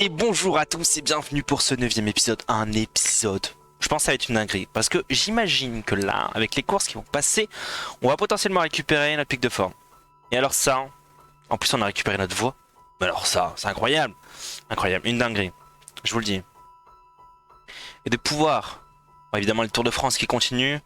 Et bonjour à tous et bienvenue pour ce 9e épisode. Un épisode, je pense que ça va être une dinguerie. Parce que j'imagine que là, avec les courses qui vont passer, on va potentiellement récupérer notre pic de forme. Et alors ça, en plus on a récupéré notre voix. Mais alors ça, c'est incroyable. Incroyable, une dinguerie. Je vous le dis. Et de pouvoir, bon, évidemment le Tour de France qui continue.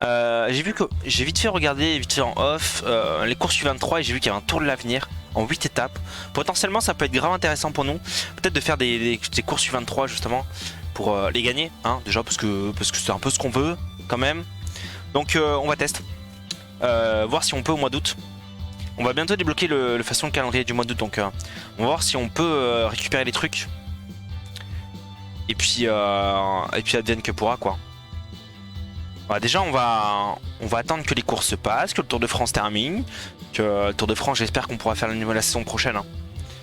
J'ai vu que j'ai vite fait regarder vite fait en off les courses U23 et j'ai vu qu'il y avait un Tour de l'avenir en 8 étapes. Potentiellement ça peut être grave intéressant pour nous. Peut-être de faire des courses U23 justement pour les gagner, hein, déjà parce que c'est un peu ce qu'on veut quand même. Donc on va tester. Voir si on peut au mois d'août. On va bientôt débloquer le façon le calendrier du mois d'août, donc on va voir si on peut récupérer les trucs. Et puis advienne que pourra quoi. Bah déjà on va attendre que les courses se passent, que le Tour de France termine, que le Tour de France j'espère qu'on pourra faire le niveau de la saison prochaine. Hein.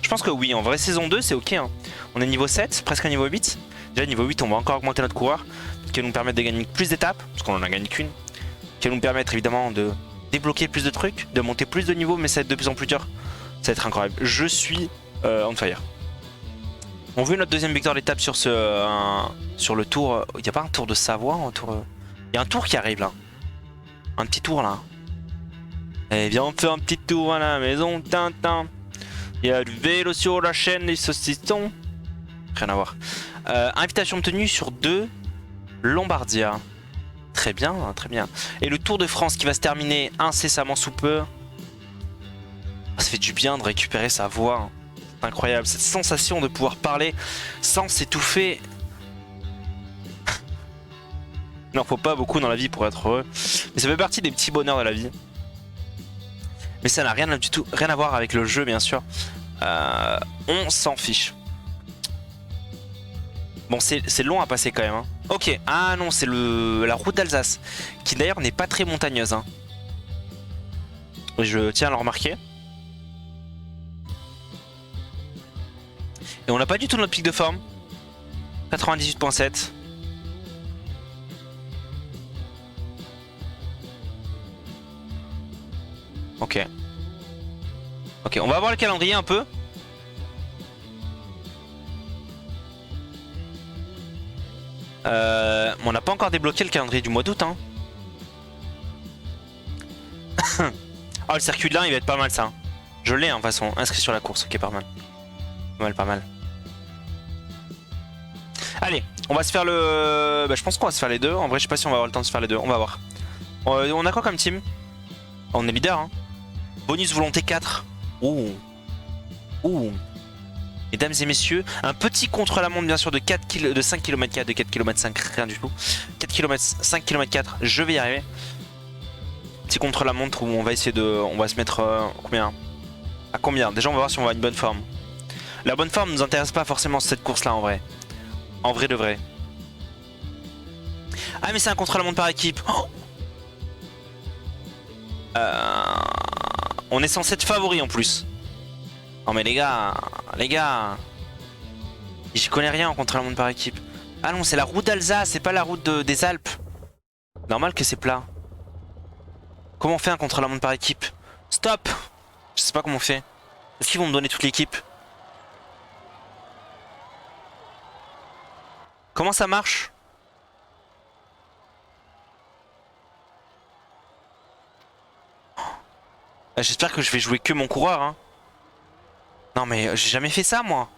Je pense que oui, en vrai saison 2 c'est ok. Hein. On est niveau 7, presque à niveau 8. Déjà niveau 8 on va encore augmenter notre coureur, qui va nous permettre de gagner plus d'étapes, parce qu'on en a gagné qu'une, qui va nous permettre évidemment de débloquer plus de trucs, de monter plus de niveau, mais ça va être de plus en plus dur. Ça va être incroyable. Je suis on fire. On veut notre deuxième victoire d'étape sur sur le tour. Il n'y a pas un tour de Savoie, un tour. Il y a un tour qui arrive là. Un petit tour là. Eh viens on fait un petit tour à la maison, Tintin. Il y a du vélo sur la chaîne, les saucissons. Rien à voir. Invitation obtenue sur 2 Lombardia. Très bien, très bien. Et le Tour de France qui va se terminer incessamment sous peu. Ça fait du bien de récupérer sa voix. C'est incroyable, cette sensation de pouvoir parler sans s'étouffer. Il n'en faut pas beaucoup dans la vie pour être heureux. Mais ça fait partie des petits bonheurs de la vie. Mais ça n'a rien du tout, rien à voir avec le jeu, bien sûr. On s'en fiche. Bon, c'est long à passer quand même. Hein. Ok, ah non, c'est la route d'Alsace. Qui d'ailleurs n'est pas très montagneuse. Hein. Je tiens à le remarquer. Et on n'a pas du tout notre pic de forme. 98.7. Ok. Ok, on va voir le calendrier un peu. On n'a pas encore débloqué le calendrier du mois d'août. Hein. Oh, le circuit de l'Ain, il va être pas mal ça. Je l'ai, hein, de toute façon. Inscrit sur la course. Ok, pas mal. Pas mal, pas mal. Allez, on va se faire le... Bah, je pense qu'on va se faire les deux. En vrai, je sais pas si on va avoir le temps de se faire les deux. On va voir. On a quoi comme team? On est leader, hein. Bonus volonté 4. Ouh. Ouh. Mesdames et messieurs, un petit contre-la-montre bien sûr de 5 km 4, de 4 km 5, rien du tout. 4 km 5 km 4, je vais y arriver. Petit contre-la-montre où on va essayer de... On va se mettre... combien? À combien? Déjà on va voir si on va à une bonne forme. La bonne forme nous intéresse pas forcément cette course là en vrai. En vrai de vrai. Ah mais c'est un contre-la-montre par équipe. Oh on est censé être favori en plus. Non mais les gars, j'y connais rien en contre-la-montre par équipe. Ah non, c'est la route d'Alsace, c'est pas la route des Alpes. Normal que c'est plat. Comment on fait un contre-la-montre par équipe? Stop! Je sais pas comment on fait. Est-ce qu'ils vont me donner toute l'équipe? Comment ça marche? J'espère que je vais jouer que mon coureur. Hein. Non mais j'ai jamais fait ça moi.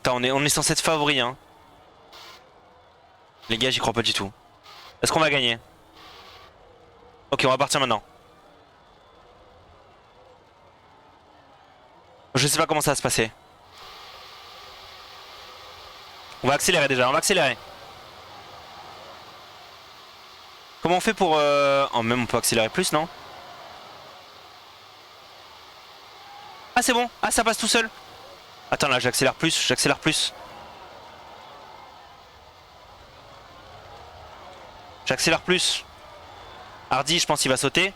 Attends, on est censé être favori. Hein. Les gars, j'y crois pas du tout. Est-ce qu'on va gagner? Ok, on va partir maintenant. Je sais pas comment ça va se passer. On va accélérer déjà, on va accélérer. Comment on fait pour... Oh, même on peut accélérer plus, non? Ah, c'est bon. Ah, ça passe tout seul. Attends, là, j'accélère plus, j'accélère plus. J'accélère plus. Hardy, je pense qu'il va sauter.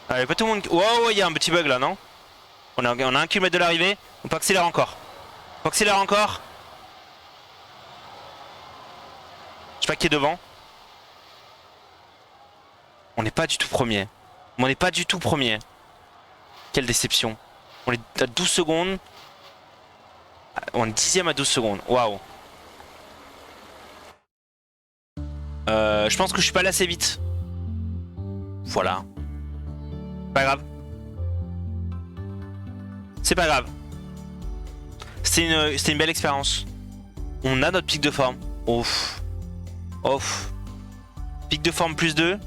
Allez, pas tout le monde... Wow, il y a un petit bug là, non? On a 1 km de l'arrivée. On peut accélérer encore. On peut accélérer encore. Je sais pas qui est devant. On n'est pas du tout premier. On n'est pas du tout premier. Quelle déception. On est à 12 secondes. On est 10ème à 12 secondes. Waouh. Je pense que je suis pas allé assez vite. Voilà. Pas grave. C'est pas grave. C'était une belle expérience. On a notre pic de forme. Ouf. Ouf. Pic de forme plus 2.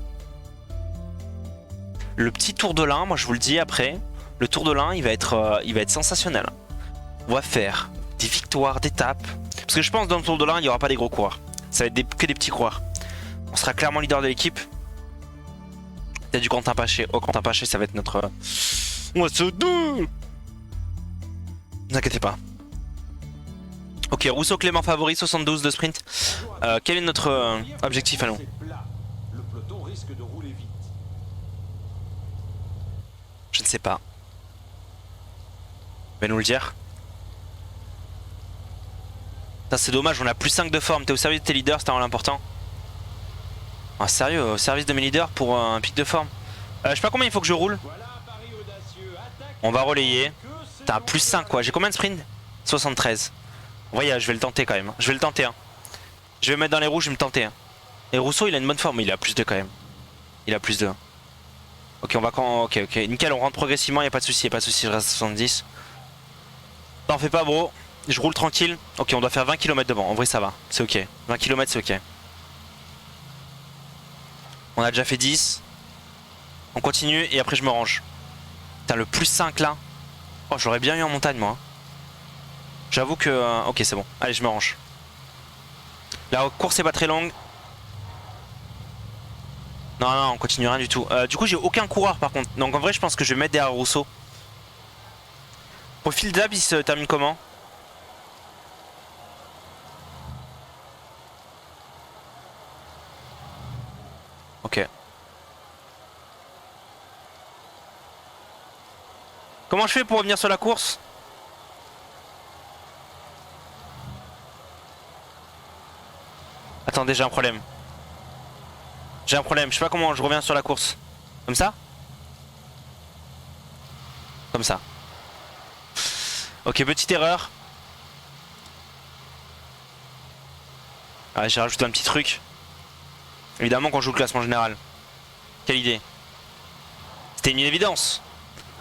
Le petit tour de l'Ain, moi je vous le dis après. Le tour de l'Ain, il va être sensationnel. On va faire des victoires d'étape. Parce que je pense que dans le tour de l'Ain, il n'y aura pas des gros coureurs. Ça va être que des petits coureurs. On sera clairement leader de l'équipe. Il y a du Quentin Paché. Oh, Quentin Paché, ça va être notre... On va se deux. Ne vous inquiétez pas. Ok, Rousseau Clément favori, 72 de sprint. Quel est notre objectif, allons? Le peloton risque de rouler vite. Je ne sais pas. Il va nous le dire. C'est dommage, on a plus 5 de forme. T'es au service de tes leaders, c'est vraiment l'important. Ah, sérieux, au service de mes leaders pour un pic de forme. Je sais pas combien il faut que je roule. On va relayer. T'as plus 5 quoi. J'ai combien de sprint? 73. Ouais, je vais le tenter quand même. Je vais le tenter. Hein. Je vais me mettre dans les rouges, je vais me tenter. Hein. Et Rousseau, il a une bonne forme. Il a plus de quand même. Il a plus de. Ok, on va quand. Ok, ok. Nickel, on rentre progressivement. Y a pas de souci. Y a pas de souci. Je reste à 70. T'en fais pas, bro. Je roule tranquille. Ok, on doit faire 20 km devant. En vrai, ça va. C'est ok. 20 km, c'est ok. On a déjà fait 10. On continue et après, je me range. Putain, le plus 5 là. Oh, j'aurais bien eu en montagne, moi. J'avoue que... ok, c'est bon. Allez, je me range. La course est pas très longue. Non, non, on continue rien du tout. Du coup, j'ai aucun coureur par contre. Donc en vrai, je pense que je vais mettre derrière Rousseau. Profil d'Ab, il se termine comment? Ok. Comment je fais pour revenir sur la course? Attendez, j'ai un problème. J'ai un problème, je sais pas comment je reviens sur la course. Comme ça? Comme ça. Ok, petite erreur. Ah, j'ai rajouté un petit truc. Évidemment quand je joue le classement général. Quelle idée. C'était une évidence.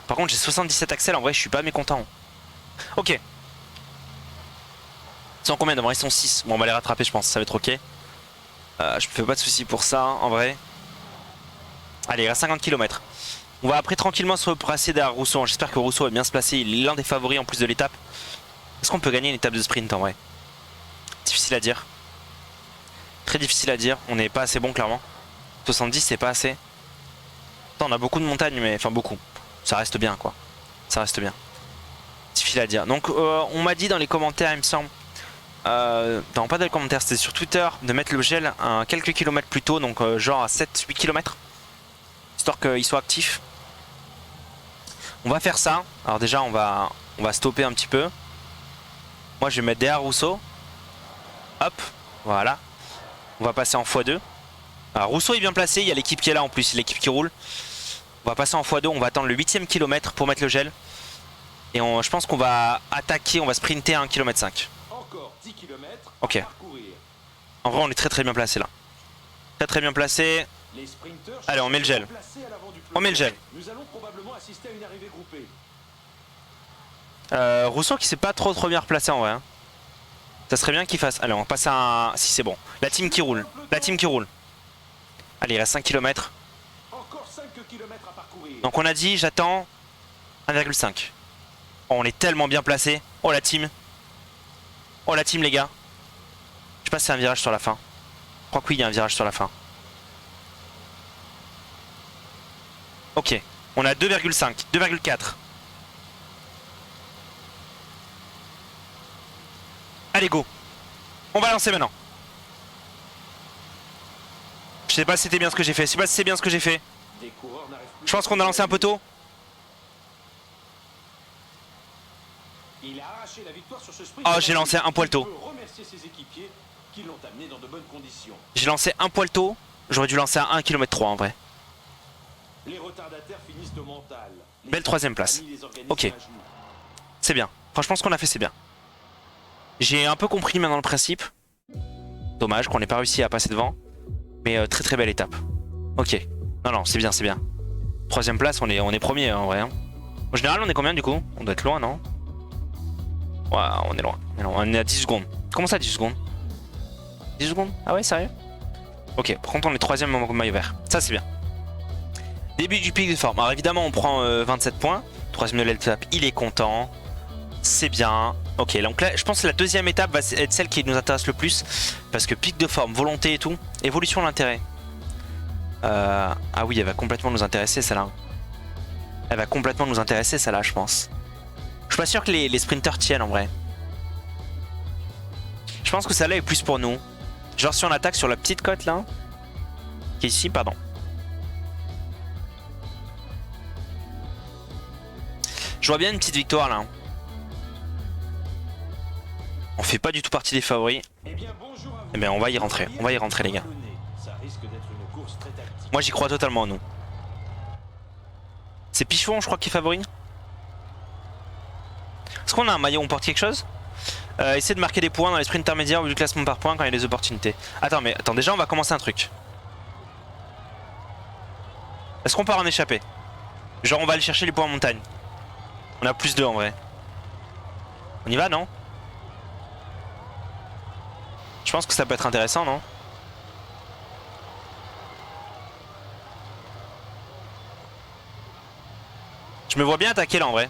Par contre j'ai 77 axels, en vrai je suis pas mécontent. Ok. Ils sont combien devant? Ils sont 6. Bon on va les rattraper je pense, ça va être ok. Je me fais pas de soucis pour ça en vrai. Allez, il reste 50 km. On va après tranquillement se replacer derrière Rousseau. J'espère que Rousseau va bien se placer. Il est l'un des favoris en plus de l'étape. Est-ce qu'on peut gagner une étape de sprint en vrai? Difficile à dire. Très difficile à dire. On n'est pas assez bon clairement. 70 c'est pas assez. Attends, on a beaucoup de montagnes mais... Enfin beaucoup. Ça reste bien quoi. Ça reste bien. Difficile à dire. Donc on m'a dit dans les commentaires il me semble. Non pas dans les commentaires, c'était sur Twitter. De mettre le gel à quelques kilomètres plus tôt. Donc genre à 7-8 km. Histoire qu'il soit actif. On va faire ça. Alors déjà on va stopper un petit peu. Moi je vais mettre derrière Rousseau. Hop, voilà. On va passer en x2. Alors Rousseau est bien placé, il y a l'équipe qui est là en plus, l'équipe qui roule. On va passer en x2, on va attendre le 8ème kilomètre pour mettre le gel. Et je pense qu'on va attaquer, on va sprinter à 1,5 km. Encore 10 km ok. à parcourir. En vrai on est très bien placé là. Très bien placé. Les sprinters allez on met le gel. On met le gel. Nous allons probablement assister à une arrivée groupée. Rousseau qui s'est pas trop bien replacé en vrai. Hein. Ça serait bien qu'il fasse. Allez on passe à un... Si c'est bon. La team qui roule. La team qui roule. Allez il reste 5 km. Encore 5 km à parcourir. Donc on a dit j'attends 1,5. Oh, on est tellement bien placé. Oh la team. Oh la team les gars. Je sais pas si c'est un virage sur la fin. Je crois que oui il y a un virage sur la fin. Ok. On a 2,5. 2,4. Allez go. On va lancer maintenant. Je sais pas si c'était bien ce que j'ai fait. Je sais pas si c'est bien ce que j'ai fait. Je pense qu'on a lancé un peu tôt. Il a arraché la victoire sur ce sprint. Oh j'ai lancé un poil tôt. Qui l'ont amené dans de bonnes conditions. J'ai lancé un poil tôt. J'aurais dû lancer à 1,3 km en vrai. Les retardataires finissent au mental. Belle troisième place. Ok. C'est bien. Franchement, ce qu'on a fait, c'est bien. J'ai un peu compris maintenant le principe. Dommage qu'on n'ait pas réussi à passer devant. Mais très très belle étape. Ok. Non, non, c'est bien, c'est bien. Troisième place, on est premier en vrai. Hein. En général, on est combien du coup? On doit être loin, non? Ouais, on est loin. On est à 10 secondes. Comment ça, 10 secondes? 10 secondes? Ah ouais, sérieux? Ok, par contre, on est troisième au maillot vert. Ça, c'est bien. Début du pic de forme. Alors évidemment, on prend 27 points. Troisième de l'étape, il est content. C'est bien. Ok, donc là, je pense que la deuxième étape va être celle qui nous intéresse le plus. Parce que pic de forme, volonté et tout. Évolution de l'intérêt. Ah oui, elle va complètement nous intéresser, celle-là. Elle va complètement nous intéresser, celle-là, je pense. Je suis pas sûr que les sprinters tiennent, en vrai. Je pense que celle-là est plus pour nous. Genre si on attaque sur la petite côte, là. Qui est ici, pardon. Je vois bien une petite victoire, là. On fait pas du tout partie des favoris. Eh bien, on va y rentrer. On va y rentrer, les gars. Moi, j'y crois totalement, nous. C'est Pichon, je crois, qui est favori. Est-ce qu'on a un maillot, on porte quelque chose? Essayer de marquer des points dans les sprints intermédiaires ou du classement par points quand il y a des opportunités. Attends, mais attends, déjà, on va commencer un truc. Est-ce qu'on part en échappée? Genre, on va aller chercher les points en montagne. On a plus 2 en vrai. On y va, non? Je pense que ça peut être intéressant, non? Je me vois bien attaquer là en vrai.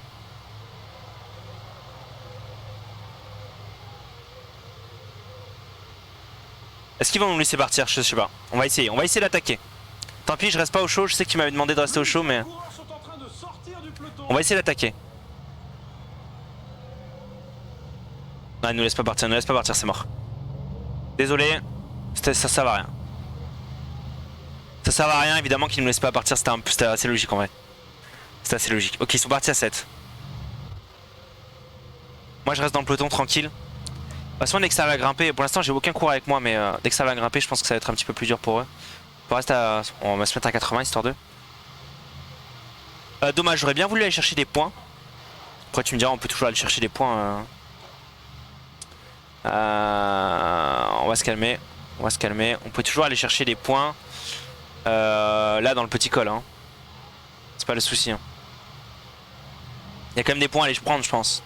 Est-ce qu'ils vont nous laisser partir? Je sais pas. On va essayer d'attaquer. Tant pis, je reste pas au chaud. Je sais que tu m'avais demandé de rester au chaud, mais on va essayer d'attaquer. Non, ils nous laissent pas partir, c'est mort. Désolé, ça sert à rien. Ça sert à rien, évidemment qu'ils nous laissent pas partir, c'était assez logique en vrai. C'était assez logique. Ok, ils sont partis à 7. Moi je reste dans le peloton tranquille. De toute façon, dès que ça va grimper, pour l'instant j'ai aucun cours avec moi, mais dès que ça va grimper, je pense que ça va être un petit peu plus dur pour eux. On va se mettre à 80 histoire d'eux. Dommage, j'aurais bien voulu aller chercher des points. Après tu me diras, on peut toujours aller chercher des points. On va se calmer. On peut toujours aller chercher des points. Là dans le petit col. Hein. C'est pas le souci. Hein. Il y a quand même des points à aller prendre, je pense.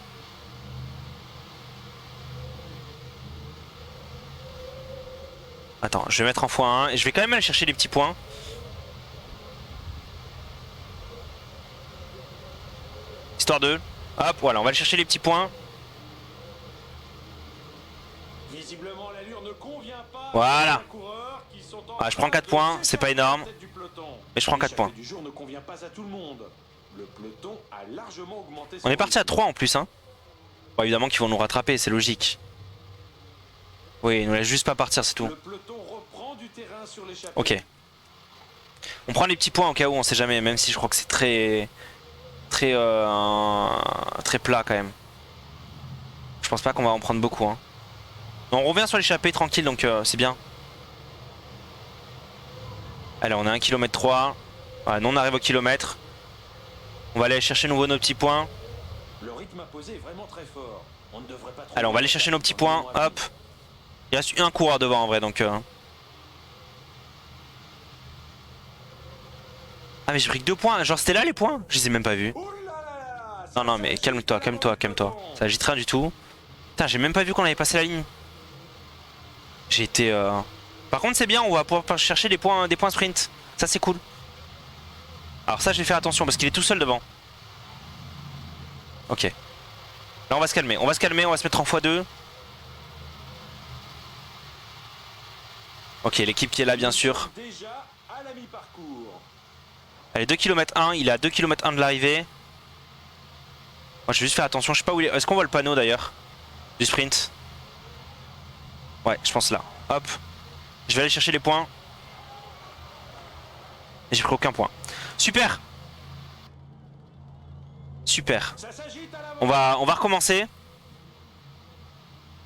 Attends, je vais mettre en x1 et je vais quand même aller chercher des petits points. Histoire de... Hop, voilà, on va aller chercher les petits points. Visiblement, l'allure ne convient pas. Voilà. Ah, je prends 4 points, c'est pas énorme. Mais je prends 4 points. Du jour ne convient pas à tout le monde. Le peloton a largement augmenté. On est parti à 3 en plus, hein. Bon, évidemment qu'ils vont nous rattraper, c'est logique. Oui, ils nous laissent juste pas partir, c'est tout. Le peloton reprend du terrain sur l'échappée. Ok. On prend les petits points au cas où, on sait jamais, même si je crois que c'est très plat quand même. Je pense pas qu'on va en prendre beaucoup. Hein. On revient sur l'échappée tranquille, donc c'est bien. Allez, on est à 1 km 3. Voilà, nous on arrive au kilomètre. On va aller chercher nouveau nos petits points. Le rythme imposé est vraiment très fort. On ne devrait pas trop... Allez, on va aller chercher nos petits points. Hop. Il reste un coureur devant en vrai, donc... Ah mais j'ai pris que 2 points, genre c'était là les points? Je les ai même pas vus. Non non mais calme-toi. Ça agite rien du tout. Putain, j'ai même pas vu qu'on avait passé la ligne. J'ai été... Par contre c'est bien, on va pouvoir chercher des points sprint. Ça c'est cool. Alors ça je vais faire attention parce qu'il est tout seul devant. Ok. Là on va se calmer, on va se mettre en x2. Ok, l'équipe qui est là bien sûr. Déjà à la mi-parcours. Allez, 2 km 1, il est à 2 km 1 de l'arrivée. Moi je vais juste faire attention, je sais pas où il est. Est-ce qu'on voit le panneau d'ailleurs du sprint? Ouais, je pense là. Hop. Je vais aller chercher les points. Et j'ai pris aucun point. Super. Super. On va recommencer.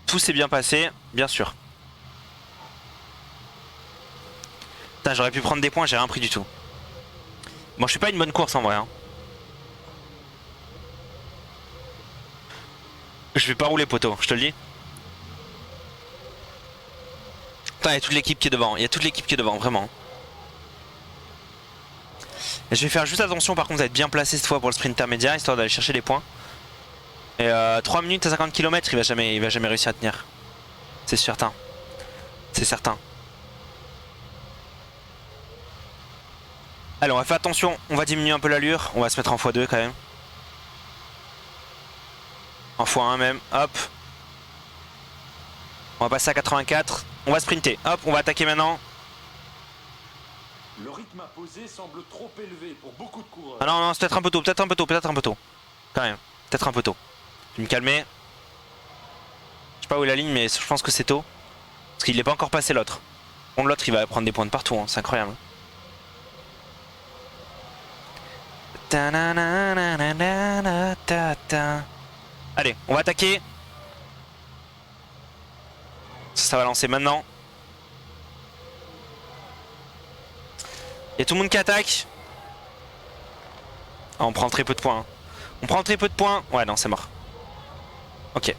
Tout s'est bien passé, bien sûr. Putain, j'aurais pu prendre des points, j'ai rien pris du tout. Bon, je fais pas une bonne course en vrai. Hein. Je vais pas rouler poteau, je te le dis. Putain, il y a toute l'équipe qui est devant. Il y a toute l'équipe qui est devant, vraiment. Et je vais faire juste attention par contre à être bien placé cette fois pour le sprint intermédiaire, histoire d'aller chercher des points. Et 3 minutes à 50 km, il va jamais réussir à tenir. C'est certain. C'est certain. Allez, on va faire attention, on va diminuer un peu l'allure, on va se mettre en x2 quand même. En x1 même, hop. On va passer à 84, on va sprinter, hop, on va attaquer maintenant. Le rythme imposé semble trop élevé pour beaucoup de coureurs. Ah non, non, c'est peut-être un peu tôt, peut-être un peu tôt, peut-être un peu tôt. Quand même, peut-être un peu tôt. Je vais me calmer. Je sais pas où est la ligne, mais je pense que c'est tôt. Parce qu'il n'est pas encore passé l'autre. Bon, l'autre il va prendre des points de partout, hein. C'est incroyable. Allez, on va attaquer. Ça va lancer maintenant. Il y a tout le monde qui attaque. Ah, on prend très peu de points. Hein. On prend très peu de points. Ouais, non, c'est mort. Ok.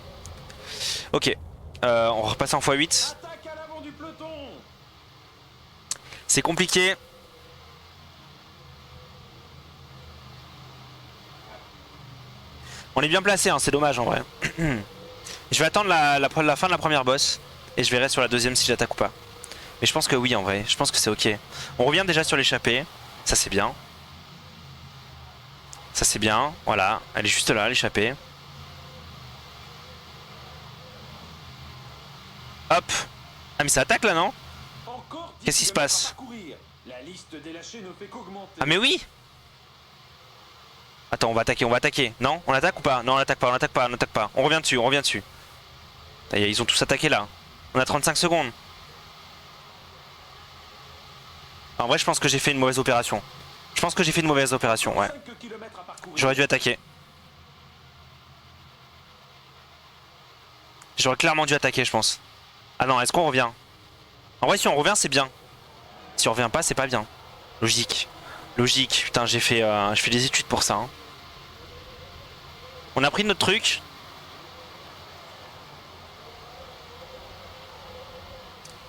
Ok. On repasse en x8. Attaque à l'avant du peloton. C'est compliqué. On est bien placé, hein, c'est dommage en vrai. Je vais attendre la fin de la première boss. Et je verrai sur la deuxième si j'attaque ou pas. Mais je pense que oui en vrai, je pense que c'est ok. On revient déjà sur l'échappée. Ça c'est bien. Ça c'est bien, voilà. Elle est juste là, l'échappée. Hop. Ah mais ça attaque là non? Qu'est-ce qui se passe? La liste des lâchés ne fait qu'augmenter. Ah mais oui. Attends, on va attaquer, on va attaquer. Non? On attaque ou pas? Non, on attaque pas, on attaque pas, on attaque pas. On revient dessus, on revient dessus. Ils ont tous attaqué là. On a 35 secondes. En vrai, je pense que j'ai fait une mauvaise opération. Je pense que j'ai fait une mauvaise opération, ouais. J'aurais dû attaquer. J'aurais clairement dû attaquer, je pense. Ah non, est-ce qu'on revient? En vrai, si on revient, c'est bien. Si on revient pas, c'est pas bien. Logique. Logique. Putain, je fais des études pour ça. Hein. On a pris notre truc.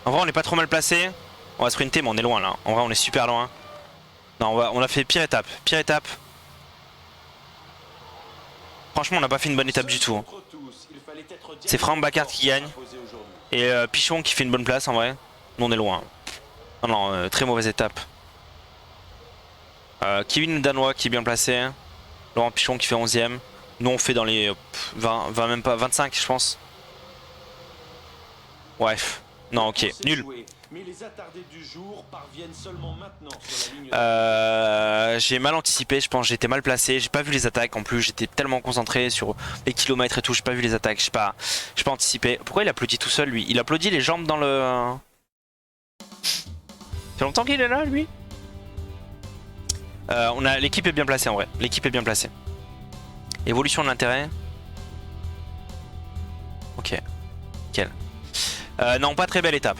En vrai, on est pas trop mal placé. On va sprinter, mais on est loin là. En vrai, on est super loin. Non, on a fait pire étape. Pire étape. Franchement, on n'a pas fait une bonne étape du tout. Hein. C'est Franck Bacard qui gagne. Et Pichon qui fait une bonne place en vrai. Nous, on est loin. Non, non, très mauvaise étape. Kevin Danois qui est bien placé. Laurent Pichon qui fait 11ème. Nous, on fait dans les 20 même pas, 25, je pense. Bref. Non, ok, nul. Mais les attardés du jour parviennent seulement maintenant sur la ligne. J'ai mal anticipé, je pense, j'étais mal placé, j'ai pas vu les attaques en plus, j'étais tellement concentré sur les kilomètres et tout, j'ai pas vu les attaques, j'ai pas anticipé. Pourquoi il applaudit tout seul lui? Il applaudit les jambes dans le... Ça fait longtemps qu'il est là lui? L'équipe est bien placée en vrai, l'équipe est bien placée. Évolution de l'intérêt. Ok, nickel. Non, pas très belle étape.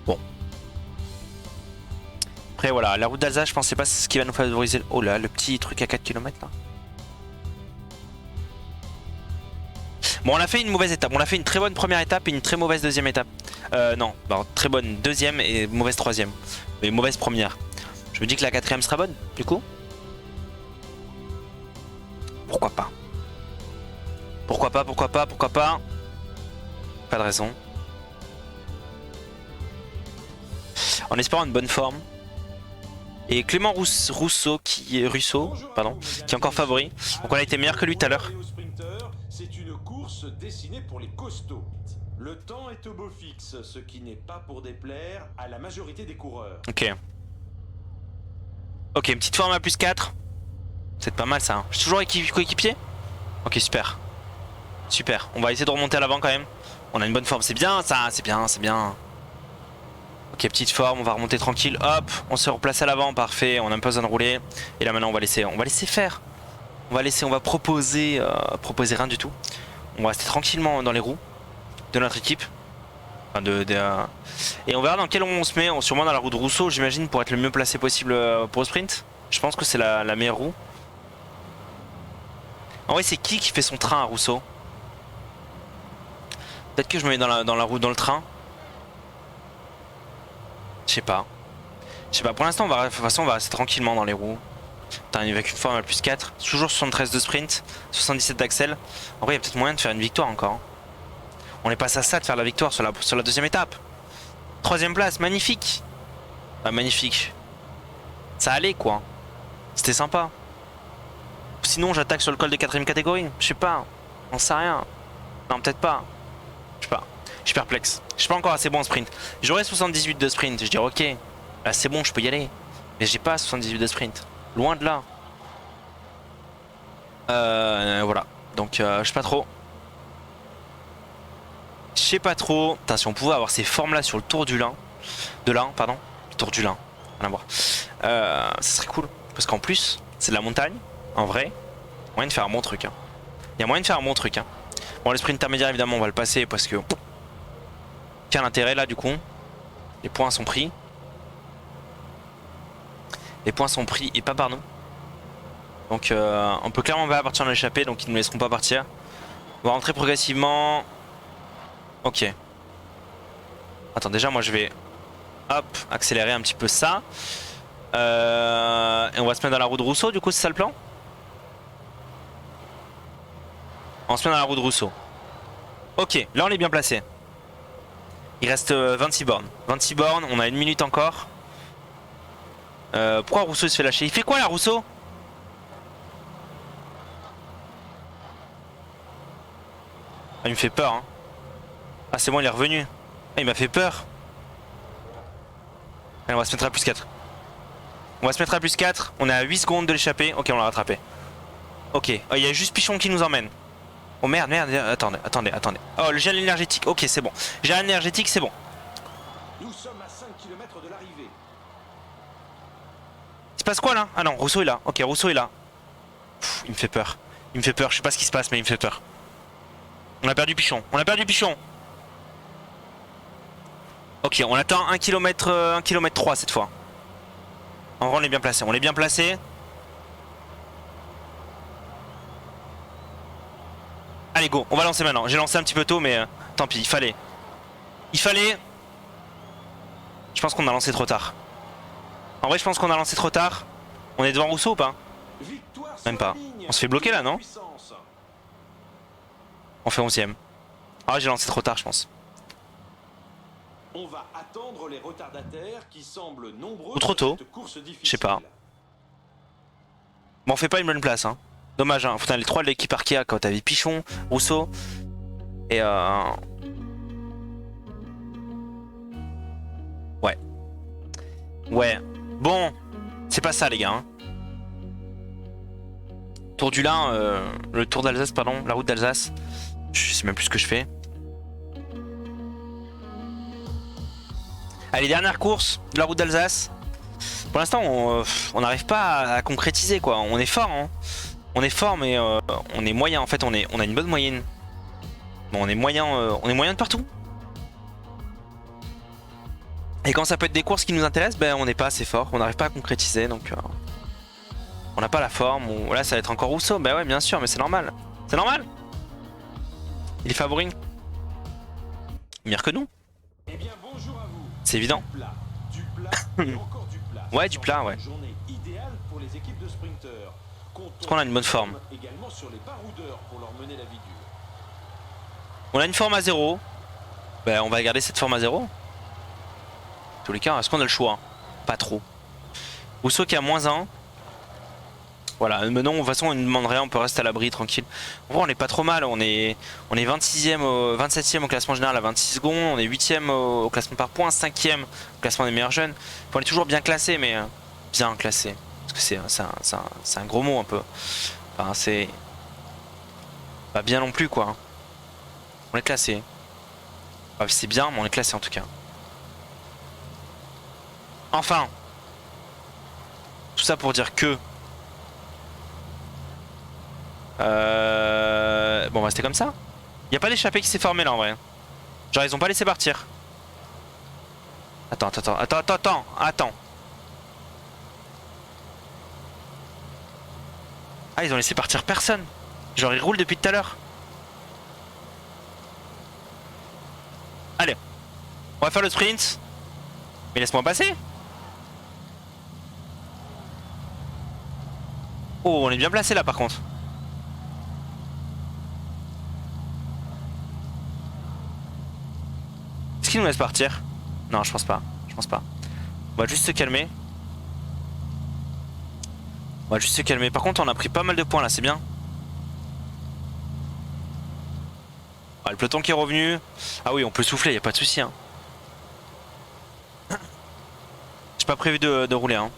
Bon. Après voilà, la route d'Alsace, je pensais pas c'est ce qui va nous favoriser. Oh là, le petit truc à 4 km là. Bon, on a fait une mauvaise étape. On a fait une très bonne première étape et une très mauvaise deuxième étape. Non, alors, très bonne deuxième et mauvaise troisième. Mais mauvaise première. Je me dis que la quatrième sera bonne, du coup. Pourquoi pas? Pourquoi pas, pourquoi pas, pourquoi pas? Pas de raison. En espérant une bonne forme. Et Clément Rousseau qui est encore favori. Donc on a été meilleur que lui tout à l'heure. C'est une course dessinée pour les costauds. Le temps est au beau fixe, ce qui n'est pas pour déplaire à la majorité des coureurs. Ok. Ok, une petite forme à plus 4. C'est pas mal ça. Hein. Je suis toujours coéquipier. Ok, super. Super. On va essayer de remonter à l'avant quand même. On a une bonne forme. C'est bien ça, c'est bien, c'est bien. Ok, petite forme, on va remonter tranquille. Hop, on se replace à l'avant, parfait. On a même pas besoin de rouler. Et là maintenant on va laisser faire. On va proposer rien du tout. On va rester tranquillement dans les roues de notre équipe. Enfin, et on verra dans quel on se met. Sûrement dans la roue de Rousseau, j'imagine, pour être le mieux placé possible pour le sprint. Je pense que c'est la meilleure roue. En vrai, c'est qui fait son train à Rousseau? Peut-être que je me mets dans la roue, dans le train. Je sais pas. Je sais pas. Pour l'instant, de toute façon, on va rester tranquillement dans les roues. Putain, avec une forme à plus 4. Toujours 73 de sprint, 77 d'axel. En vrai, il y a peut-être moyen de faire une victoire encore. On est passé à ça de faire la victoire sur la deuxième étape. Troisième place, magnifique. Ah, magnifique. Ça allait quoi. C'était sympa. Sinon, j'attaque sur le col de 4ème catégorie. Je sais pas. On sait rien. Non, peut-être pas. Je sais pas. Je suis perplexe. Je suis pas encore assez bon en sprint. J'aurais 78 de sprint. Je dirais ok. Là, c'est bon, je peux y aller. Mais j'ai pas 78 de sprint. Loin de là. Voilà. Donc, je sais pas trop. Je sais pas trop. Putain, si on pouvait avoir ces formes là sur le tour du Lin. De l'Ain, pardon. Le tour du Lin. Rien à voir. Ça serait cool. Parce qu'en plus, c'est de la montagne. En vrai, moyen de faire un bon truc. Hein. Il y a moyen de faire un bon truc. Hein. Bon, le sprint intermédiaire, évidemment, on va le passer parce que. Quel intérêt là, du coup. Les points sont pris. Les points sont pris et pas par nous. Donc, on peut clairement pas partir dans l'échappée, donc ils ne nous laisseront pas partir. On va rentrer progressivement. Ok. Attends, déjà, moi je vais. Hop, accélérer un petit peu ça. Et on va se mettre dans la roue de Rousseau, du coup, c'est ça le plan? On se met dans la roue de Rousseau. Ok, là on est bien placé. Il reste 26 bornes. 26 bornes, on a 1 minute encore. Pourquoi Rousseau il se fait lâcher? Il fait quoi là, Rousseau? Ah, il me fait peur. Hein. Ah, c'est bon, il est revenu. Ah, il m'a fait peur. Allez, on va se mettre à plus 4. On va se mettre à plus 4. On est à 8 secondes de l'échapper. Ok, on l'a rattrapé. Ok, oh, il y a juste Pichon qui nous emmène. Oh merde, merde, attendez. Oh, le gel énergétique, ok, c'est bon. Gel énergétique, c'est bon. Nous sommes à 5 km de l'arrivée. Il se passe quoi là? Ah non, Rousseau est là. Ok, Rousseau est là. Pff, il me fait peur. Il me fait peur, je sais pas ce qui se passe, mais il me fait peur. On a perdu Pichon. Ok, on attend 1 km, 1 km 3 cette fois. En vrai, on est bien placé. Allez, go, on va lancer maintenant. J'ai lancé un petit peu tôt, mais tant pis, il fallait. Je pense qu'on a lancé trop tard. En vrai, je pense qu'on a lancé trop tard. On est devant Rousseau ou pas? Même pas. On se fait bloquer là, non? On fait 11ème. Ah, j'ai lancé trop tard, je pense. On va attendre les retardataires qui semblent nombreux. Ou trop tôt. Je sais pas. Bon, on fait pas une bonne place, hein. Dommage, hein. Putain, les 3 de l'équipe Arkea, quand t'avais Pichon, Rousseau et Ouais. Bon, c'est pas ça, les gars. Hein. Tour du Lin, le tour d'Alsace, pardon, la route d'Alsace. Je sais même plus ce que je fais. Allez, dernière course de la route d'Alsace. Pour l'instant, on n'arrive pas à concrétiser, quoi. On est fort, hein. On est fort, mais on est moyen. En fait, on a une bonne moyenne. Bon, on est moyen de partout. Et quand ça peut être des courses qui nous intéressent, ben on n'est pas assez fort. On n'arrive pas à concrétiser, donc on n'a pas la forme. Ou là, ça va être encore Rousseau. Ben ouais, bien sûr, mais c'est normal. C'est normal. Il est favori. Meilleur que nous. Eh bien, bonjour à vous. C'est évident. Du plat et encore du plat. Ouais, du plat, ouais. Une journée idéale pour les équipes de sprinteurs. Parce qu'on a une bonne forme. Également sur les baroudeurs pour leur mener la vie dure. On a une forme à 0. Ben, on va garder cette forme à 0. En tous les cas, est-ce qu'on a le choix? Pas trop. Rousseau qui a -1. Voilà, maintenant, de toute façon, on ne demande rien, on peut rester à l'abri, tranquille. En vrai, on est pas trop mal, on est 26e, 27e au classement général à 26 secondes, on est 8e au classement par points, 5e au classement des meilleurs jeunes. On est toujours bien classé, mais bien classé. Parce que c'est un gros mot un peu. Enfin, c'est pas bien non plus, quoi. On est classé. Enfin, c'est bien, mais on est classé en tout cas. Enfin, tout ça pour dire que bon, on va rester comme ça. Il n'y a pas d'échappée qui s'est formée là en vrai. Genre ils ont pas laissé partir. Attends. Ah, ils ont laissé partir personne. Genre, ils roulent depuis tout à l'heure. Allez, on va faire le sprint. Mais laisse-moi passer. Oh, on est bien placé là par contre. Est-ce qu'il nous laisse partir? Non, je pense pas. Je pense pas. On va juste se calmer. On va juste se calmer. Par contre, on a pris pas mal de points là, c'est bien. Ah, le peloton qui est revenu. Ah oui, on peut souffler, y a pas de souci. Hein. J'ai pas prévu de rouler. Hein.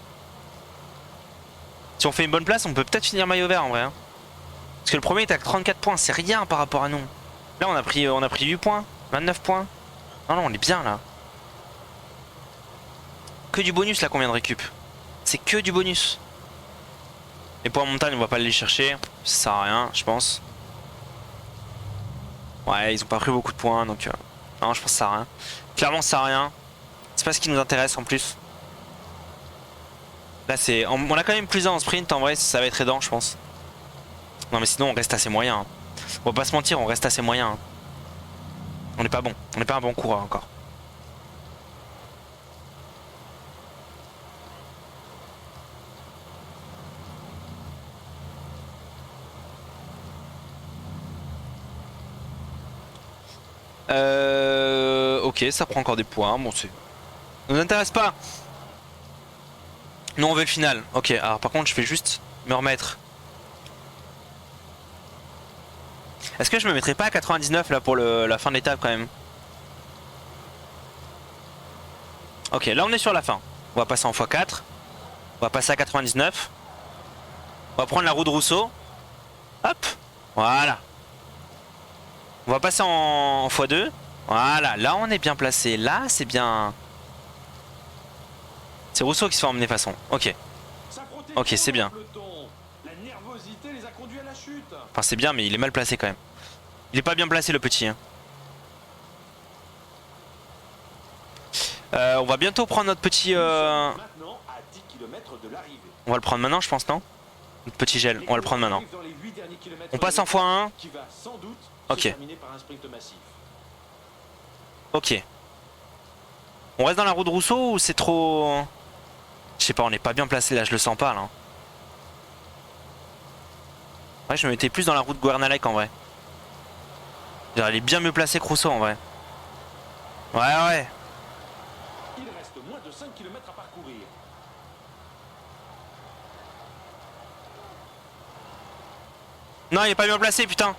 Si on fait une bonne place, on peut peut-être finir maillot vert en vrai. Hein. Parce que le premier est à 34 points, c'est rien par rapport à nous. Là, on a pris 8 points, 29 points. Non, non, on est bien là. Que du bonus là qu'on vient de récup. C'est que du bonus. Les points en montagne, on va pas les chercher. Ça sert à rien, je pense. Ouais, ils ont pas pris beaucoup de points donc. Non, je pense que ça sert à rien. Clairement, ça sert à rien. C'est pas ce qui nous intéresse en plus. Là, c'est. On a quand même plus un en sprint en vrai, ça va être aidant, je pense. Non, mais sinon, on reste assez moyen. Hein. On va pas se mentir, on reste assez moyen. Hein. On n'est pas bon. On n'est pas un bon coureur encore. Ok, ça prend encore des points. Bon, c'est. Ça nous intéresse pas. Nous, on veut le final. Ok, alors par contre, je vais juste me remettre. Est-ce que je me mettrais pas à 99 là pour la fin de l'étape quand même? Ok, là on est sur la fin. On va passer en x4. On va passer à 99. On va prendre la roue de Rousseau. Hop, voilà. On va passer en x2. Voilà, là on est bien placé. Là c'est bien. C'est Rousseau qui se fait emmener façon. Ok. Ok, c'est bien. Enfin c'est bien mais il est mal placé quand même. Il est pas bien placé le petit. Hein. On va bientôt prendre notre petit... On va le prendre maintenant je pense, non? Notre petit gel, on va le prendre maintenant. On passe en x1. Ok. Ok. On reste dans la roue de Rousseau ou c'est trop... Je sais pas, on est pas bien placé là, je le sens pas là. Ouais, je me mettais plus dans la roue de Guernalec en vrai. Genre, elle est bien mieux placée que Rousseau en vrai. Ouais, ouais. Il reste moins de 5 km à parcourir. Non, il est pas bien placé, putain.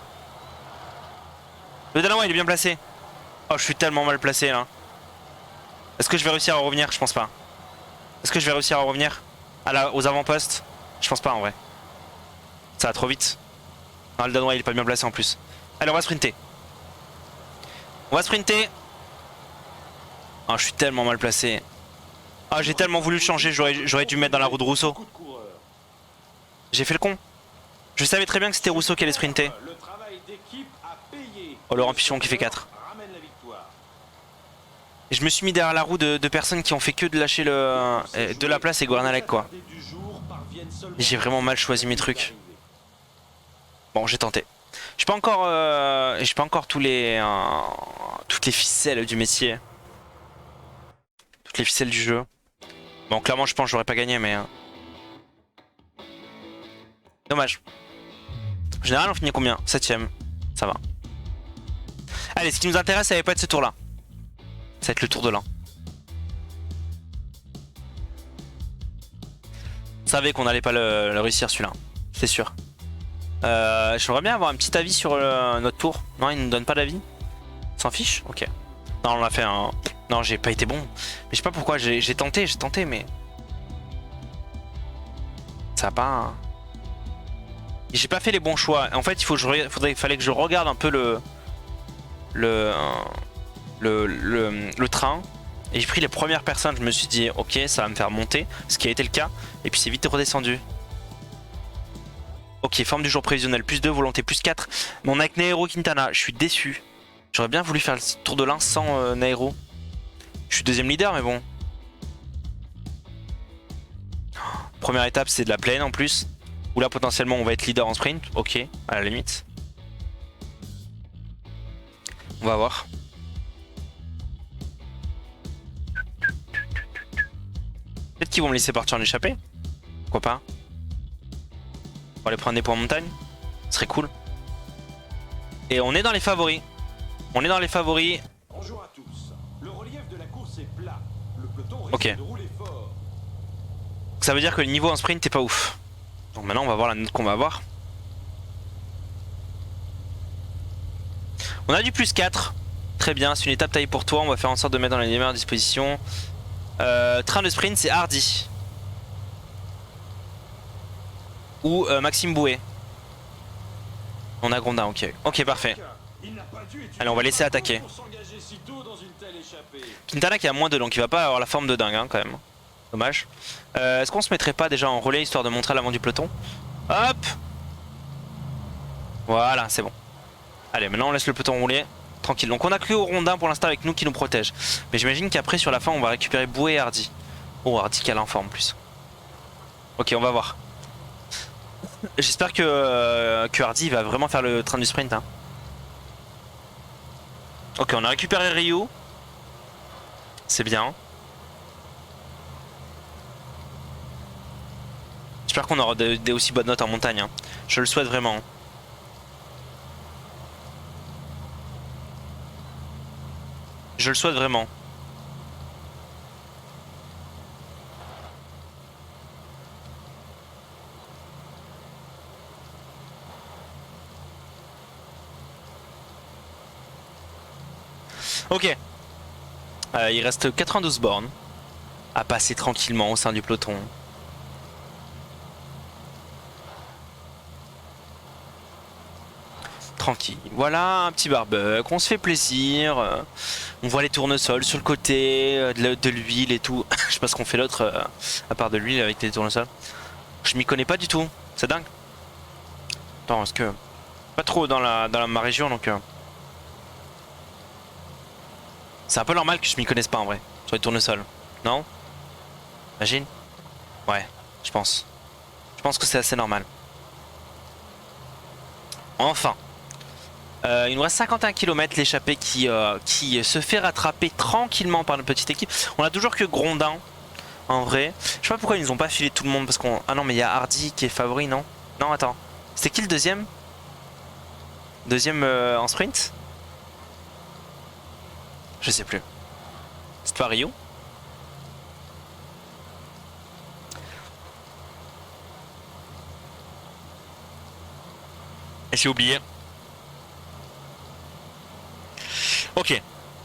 Le Danois, il est bien placé. Oh, je suis tellement mal placé là. Est-ce que je vais réussir à revenir? Je pense pas. Est-ce que je vais réussir à revenir aux avant-postes? Je pense pas en vrai. Ça va trop vite. Non, le Danois, il est pas bien placé en plus. Allez, on va sprinter. On va sprinter. Oh, je suis tellement mal placé. Ah, j'ai tellement voulu le changer, j'aurais dû mettre dans la roue de Rousseau. J'ai fait le con. Je savais très bien que c'était Rousseau qui allait sprinter. Oh, Laurent Pichon qui fait 4. Et je me suis mis derrière la roue de personnes qui ont fait que de lâcher de la place et Guernalec quoi. Et j'ai vraiment mal choisi mes trucs. Bon, j'ai tenté. J'ai pas encore toutes les ficelles du métier. Toutes les ficelles du jeu. Bon, clairement, je pense que j'aurais pas gagné, mais... Dommage. En général, on finit combien? 7ème. Ça va. Allez, ce qui nous intéresse, ça va pas être ce tour-là. Ça va être le tour de l'an. Je savais qu'on allait pas le réussir celui-là. C'est sûr. J'aimerais bien avoir un petit avis sur notre tour. Non, il nous donne pas d'avis. S'en fiche? Ok. Non, on a fait un... Non, j'ai pas été bon. Mais je sais pas pourquoi, j'ai tenté, mais... Ça va pas... J'ai pas fait les bons choix. En fait, fallait que je regarde un peu le train. Et j'ai pris les premières personnes, je me suis dit, ok, ça va me faire monter. Ce qui a été le cas. Et puis c'est vite redescendu. Ok, forme du jour prévisionnel, plus 2, volonté plus 4. Mais on a avec Nairo Quintana, je suis déçu. J'aurais bien voulu faire le tour de l'Ain sans Nairo. Je suis deuxième leader, mais bon. Première étape, c'est de la plaine en plus. Ou là potentiellement on va être leader en sprint. Ok, à la limite. On va voir. Peut-être qu'ils vont me laisser partir en échappée. Pourquoi pas? On va aller prendre des points en montagne. Ce serait cool. Et on est dans les favoris. On est dans les favoris. Bonjour à tous. Le relief de la course est plat. Le peloton risque Ok. de rouler fort. Ça veut dire que le niveau en sprint est pas ouf. Donc maintenant on va voir la note qu'on va avoir. On a du plus 4. Très bien, c'est une étape taillée pour toi. On va faire en sorte de mettre dans les meilleures dispositions. Train de sprint, c'est Hardy. Ou Maxime Bouet. On a Grondin, ok. Ok, parfait. Il n'a pas dû Allez, on va laisser attaquer. pour s'engager si tôt dans une telle échappée. Quintana qui a moins 2, donc il va pas avoir la forme de dingue hein, quand même. Dommage. Est-ce qu'on se mettrait pas déjà en relais histoire de montrer à l'avant du peloton? Hop. Voilà, c'est bon. Allez, maintenant on laisse le peloton rouler. Tranquille. Donc on a que Rondin pour l'instant avec nous qui nous protège. Mais j'imagine qu'après sur la fin on va récupérer Bouet et Hardy. Oh, Hardy qui a l'informe en plus. Ok, on va voir. J'espère que Hardy va vraiment faire le train du sprint. Hein. Ok, on a récupéré Ryu. C'est bien. J'espère qu'on aura des aussi bonnes notes en montagne. Hein. Je le souhaite vraiment. Je le souhaite vraiment. Ok. Il reste 92 bornes à passer tranquillement au sein du peloton. Tranquille. Voilà un petit barbecue, on se fait plaisir. On voit les tournesols sur le côté, de l'huile et tout. Je sais pas ce qu'on fait l'autre à part de l'huile avec les tournesols. Je m'y connais pas du tout. C'est dingue. Attends, parce que pas trop dans ma région donc. C'est un peu normal que je m'y connaisse pas en vrai sur les tournesols. Non? Imagine? Ouais, je pense. Je pense que c'est assez normal. Enfin. Il nous reste 51 km, l'échappée qui se fait rattraper tranquillement par une petite équipe. On a toujours que Grondin, en vrai. Je sais pas pourquoi ils nous ont pas filé tout le monde, parce qu'on... Ah non, mais il y a Hardy qui est favori, non? Non, attends. C'était qui le deuxième? Deuxième en sprint? Je sais plus. C'est pas Rio? J'ai oublié. Ok.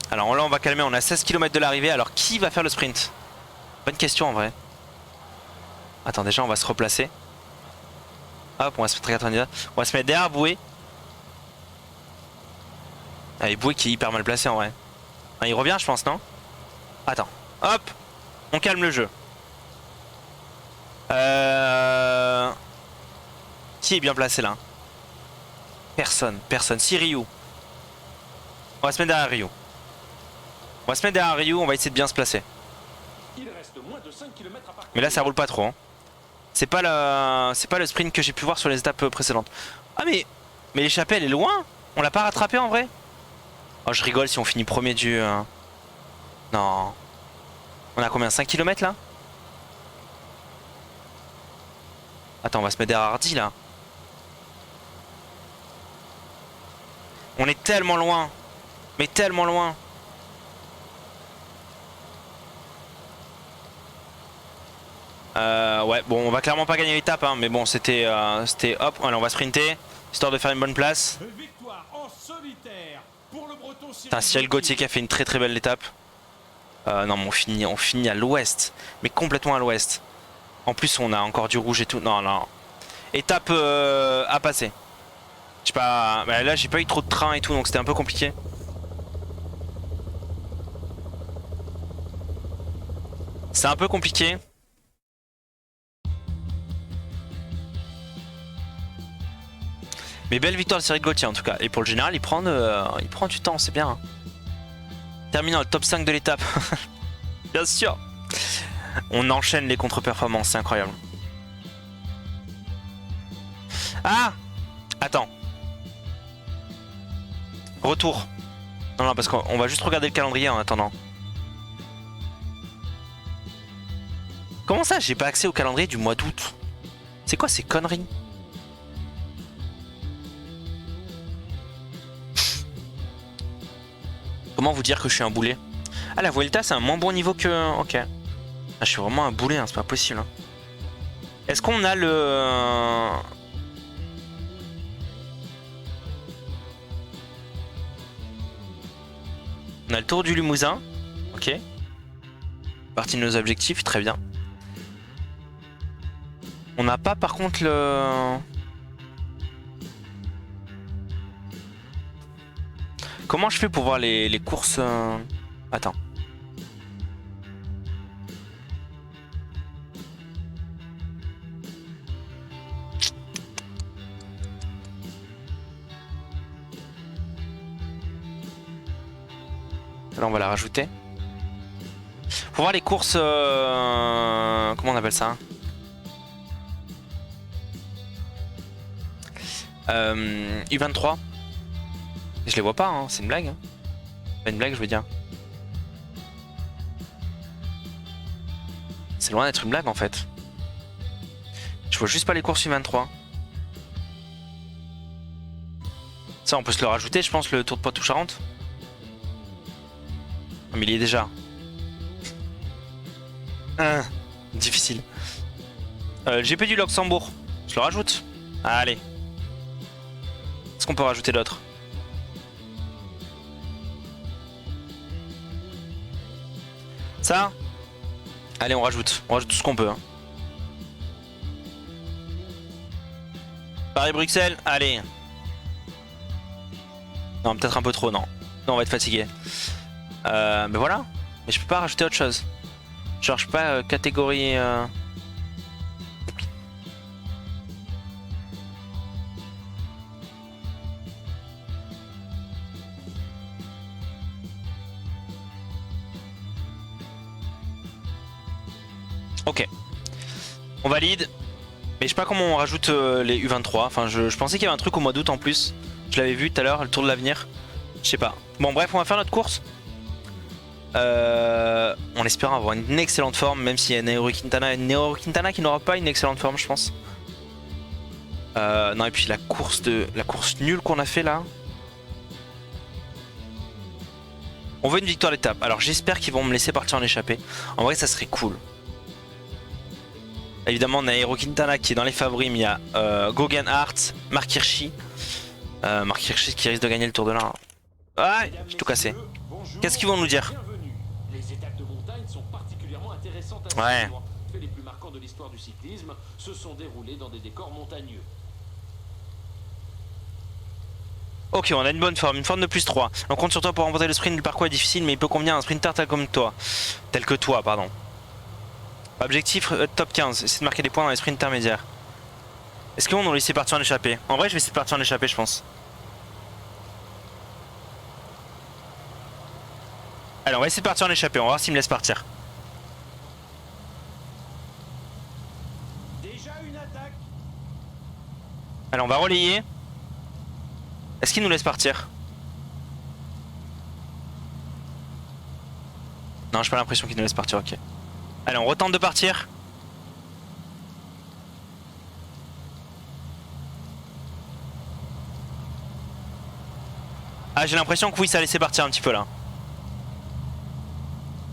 Alors là on va calmer, on a 16 km de l'arrivée. Alors qui va faire le sprint? Bonne question en vrai. Attends, déjà on va se replacer. Hop, on va se mettre à 90. On va se mettre derrière Bouet. Allez, Bouet qui est hyper mal placé en vrai. Ah, il revient je pense, non? Attends. Hop. On calme le jeu. Qui est bien placé là? Personne, personne. Si Ryu. On va se mettre derrière Ryu. On va se mettre derrière Ryu, on va essayer de bien se placer. Il reste moins de 5 km à parcourir. Mais là ça roule pas trop. Hein. C'est pas le sprint que j'ai pu voir sur les étapes précédentes. Ah mais l'échappée elle est loin. On l'a pas rattrapé en vrai. Oh je rigole si on finit premier du... Non. On a combien? 5 km là? Attends, on va se mettre derrière Hardy là. On est tellement loin. Mais tellement loin. Ouais, bon, on va clairement pas gagner l'étape, hein, mais bon, c'était hop, allez, on va sprinter, histoire de faire une bonne place. Victoire en solitaire pour le Breton Putain, Cyril Gauthier qui a fait une très très belle étape. Non, mais on finit à l'ouest, mais complètement à l'ouest. En plus, on a encore du rouge et tout. Non, non. Étape à passer. Je sais pas, bah, là j'ai pas eu trop de train et tout, donc c'était un peu compliqué. C'est un peu compliqué. Mais belle victoire de Cyril Gauthier en tout cas. Et pour le général, il prend du temps, c'est bien. Terminant le top 5 de l'étape. Bien sûr. On enchaîne les contre-performances, c'est incroyable. Ah! Attends. Retour. Non, non, parce qu'on va juste regarder le calendrier en attendant. Comment ça, j'ai pas accès au calendrier du mois d'août? C'est quoi ces conneries? Comment vous dire que je suis un boulet? Ah, la Vuelta, c'est un moins bon niveau que... Ok. Ah, je suis vraiment un boulet, hein, c'est pas possible. Hein. Est-ce qu'on a le... On a le tour du Limousin. Ok. Partie de nos objectifs, très bien. On n'a pas par contre le... Comment je fais pour voir les courses Attends. Là on va la rajouter. Pour voir les courses... Comment on appelle ça U23. Je les vois pas, hein. C'est une blague. Hein. Pas une blague, je veux dire. C'est loin d'être une blague en fait. Je vois juste pas les courses U23. Ça, on peut se le rajouter, je pense, le Tour de Poitou-Charentes. Mais il y est déjà. Difficile. GP du Luxembourg. Je le rajoute. Allez. Est-ce qu'on peut rajouter d'autres? Ça? Allez, on rajoute. On rajoute tout ce qu'on peut. Hein. Paris-Bruxelles, allez. Non, peut-être un peu trop, non. Non, on va être fatigué. Mais voilà. Mais je peux pas rajouter autre chose. Je cherche pas catégorie... Ok. On valide. Mais je sais pas comment on rajoute les U23. Enfin, je pensais qu'il y avait un truc au mois d'août en plus. Je l'avais vu tout à l'heure, le Tour de l'avenir. Je sais pas. Bon, bref, on va faire notre course. On espère avoir une excellente forme, même s'il y a Nairo Quintana qui n'aura pas une excellente forme, je pense. Non, et puis la course nulle qu'on a fait là. On veut une victoire d'étape. Alors j'espère qu'ils vont me laisser partir en échappée. En vrai, ça serait cool. Évidemment, Nairo Quintana qui est dans les favoris, mais il y a Gogan Hart, Mark Hirschi. Mark Hirschi qui risque de gagner le Tour de l'Ain. Ah, j'ai tout cassé. Qu'est-ce qu'ils vont nous dire? Les étapes de montagne sont particulièrement intéressantes à ouais. suivre. Les plus marquants de l'histoire du cyclisme se sont déroulés dans des décors montagneux. Ok, on a une bonne forme, une forme de plus 3. On compte sur toi pour remporter le sprint. Le parcours est difficile, mais il peut convenir à un sprinter tel que toi, pardon. Objectif top 15, essayer de marquer des points dans les sprints intermédiaires. Est-ce qu'on nous laisser partir en échappée? En vrai, je vais essayer de partir en échappée, je pense. Allez, on va essayer de partir en échappée, on va voir s'il me laisse partir. Déjà une attaque. Allez, on va relayer. Est-ce qu'il nous laisse partir? Non, j'ai pas l'impression qu'il nous laisse partir, ok. Allez, on retente de partir. Ah, j'ai l'impression que oui, ça a laissé partir un petit peu là.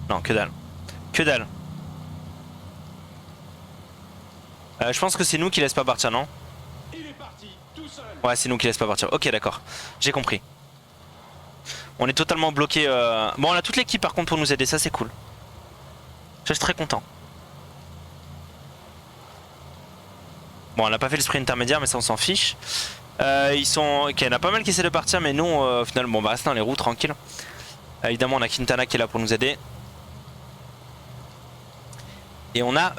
Non, que dalle. Que dalle. Je pense que c'est nous qui laisse pas partir, non? Il est parti, tout seul. Ouais, c'est nous qui laisse pas partir. Ok, d'accord. J'ai compris. On est totalement bloqué. Bon, on a toute l'équipe par contre pour nous aider, ça c'est cool. Je suis très content. Bon, on n'a pas fait le sprint intermédiaire, mais ça on s'en fiche. Ils sont... Ok, il y en a pas mal qui essaient de partir, mais nous, au final, bon, bah reste dans les roues, tranquille. Évidemment, on a Quintana qui est là pour nous aider. Et on a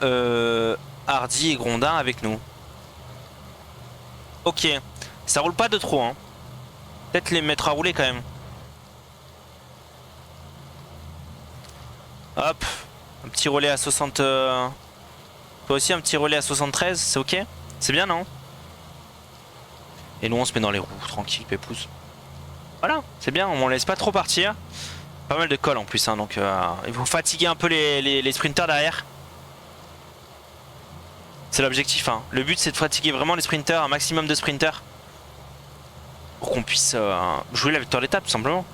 Hardy et Grondin avec nous. Ok, ça roule pas de trop, hein. Peut-être les mettre à rouler quand même. Hop, un petit relais à 60... Toi aussi, un petit relais à 73, c'est ok? C'est bien, non? Et nous on se met dans les roues, tranquille, pépouze. Voilà, c'est bien, on laisse pas trop partir. Pas mal de colle en plus, hein, donc il faut fatiguer un peu les sprinters derrière. C'est l'objectif, hein. Le but c'est de fatiguer vraiment les sprinters, un maximum de sprinters. Pour qu'on puisse jouer la victoire d'étape tout simplement.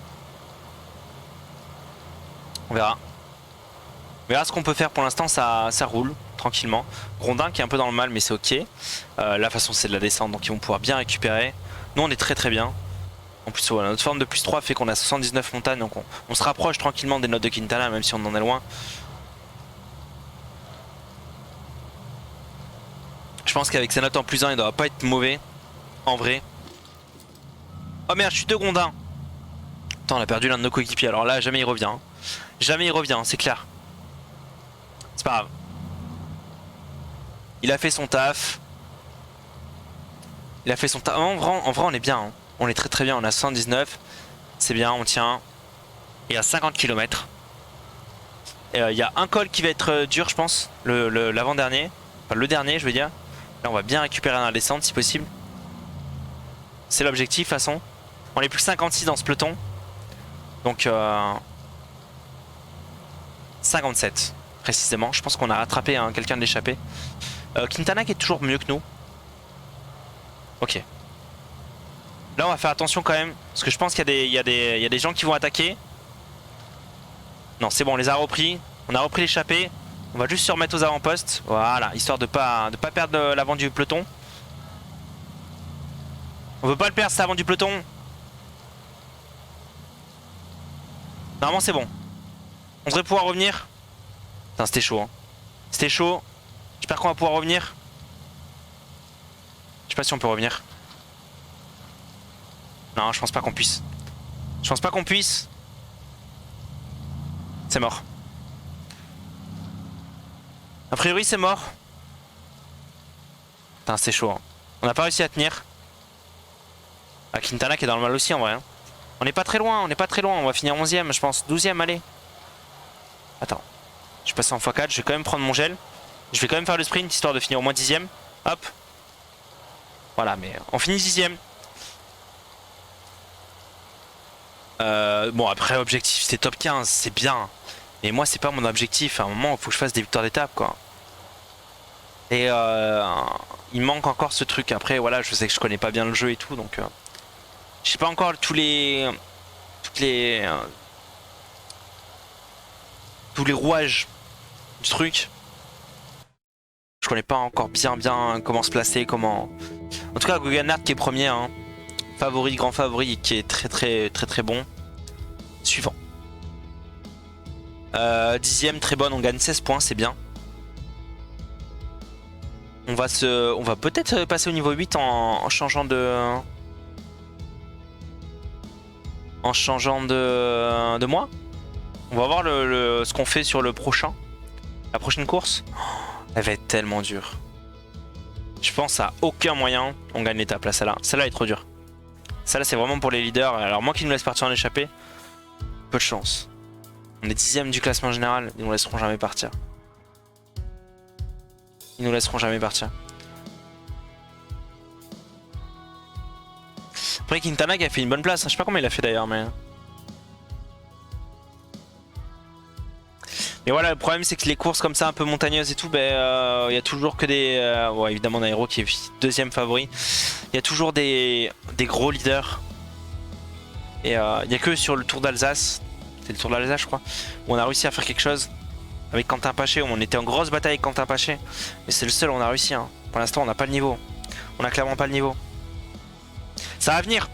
On verra. On verra ce qu'on peut faire pour l'instant, ça roule tranquillement. Grondin qui est un peu dans le mal mais c'est ok. Là de toute façon c'est de la descente donc ils vont pouvoir bien récupérer. Nous on est très bien. En plus voilà, notre forme de plus 3 fait qu'on a 79 montagnes donc on se rapproche tranquillement des notes de Quintana même si on en est loin. Je pense qu'avec ses notes en plus 1 il doit pas être mauvais. En vrai. Oh merde je suis 2 Grondin. Attends on a perdu l'un de nos coéquipiers alors là jamais il revient. Hein. Jamais il revient c'est clair. C'est pas grave. Il a fait son taf. Il a fait son taf. En vrai on est bien. Hein. On est très bien. On a 79. C'est bien, on tient. Et à 50 km. Il y a un col qui va être dur, je pense. L'avant-dernier. Enfin, le dernier, je veux dire. Là, on va bien récupérer dans la descente si possible. C'est l'objectif, de toute façon. On est plus que 56 dans ce peloton. Donc, 57, précisément. Je pense qu'on a rattrapé hein, quelqu'un de l'échappée. Quintana qui est toujours mieux que nous. Ok. Là on va faire attention quand même. Parce que je pense qu'il y a des gens qui vont attaquer. Non c'est bon on les a repris. On a repris l'échappée. On va juste se remettre aux avant-postes. Voilà. Histoire de pas perdre l'avant du peloton. On veut pas le perdre c'est l'avant du peloton. Normalement c'est bon. On devrait pouvoir revenir. Putain c'était chaud hein. C'était chaud. J'espère qu'on va pouvoir revenir. Je sais pas si on peut revenir. Non, je pense pas qu'on puisse. Je pense pas qu'on puisse. C'est mort. A priori, c'est mort. Putain, c'est chaud. Hein. On n'a pas réussi à tenir. Ah, Quintana qui est dans le mal aussi en vrai. Hein. On n'est pas très loin, on n'est pas très loin. On va finir 11ème, je pense. 12ème, allez. Attends. Je suis passé en x4, je vais quand même prendre mon gel. Je vais quand même faire le sprint histoire de finir au moins 10ème. Hop. Voilà, mais on finit 10ème. Bon après objectif c'est top 15, c'est bien. Mais moi c'est pas mon objectif, à un moment il faut que je fasse des victoires d'étape quoi. Et il manque encore ce truc. Après voilà je sais que je connais pas bien le jeu et tout donc je sais pas encore tous les rouages du truc. Je connais pas encore bien comment se placer, comment. En tout cas Guggenhardt qui est premier hein. Favori, grand favori qui est très bon. Suivant. 10ème très bonne, on gagne 16 points, c'est bien. On va peut-être passer au niveau 8 en changeant de. En changeant de mois. On va voir ce qu'on fait sur le prochain. La prochaine course. Elle va être tellement dure. Je pense à aucun moyen on gagne l'étape là, celle-là. Celle-là est trop dure. Celle-là c'est vraiment pour les leaders. Alors moi qui nous laisse partir en échappée. Peu de chance. On est 10ème du classement général, ils nous laisseront jamais partir. Ils nous laisseront jamais partir. Après Quintana qui a fait une bonne place, hein. Je sais pas comment il a fait d'ailleurs mais... Mais voilà le problème c'est que les courses comme ça un peu montagneuses et tout, ben y a toujours que des... bon, évidemment Nairo qui est deuxième favori. Il y a toujours des gros leaders. Et il n'y a que sur le Tour d'Alsace, c'est le Tour d'Alsace je crois, où on a réussi à faire quelque chose avec Quentin Paché, où on était en grosse bataille avec Quentin Paché. Mais c'est le seul où on a réussi, hein. Pour l'instant on n'a pas le niveau. On a clairement pas le niveau. Ça va venir.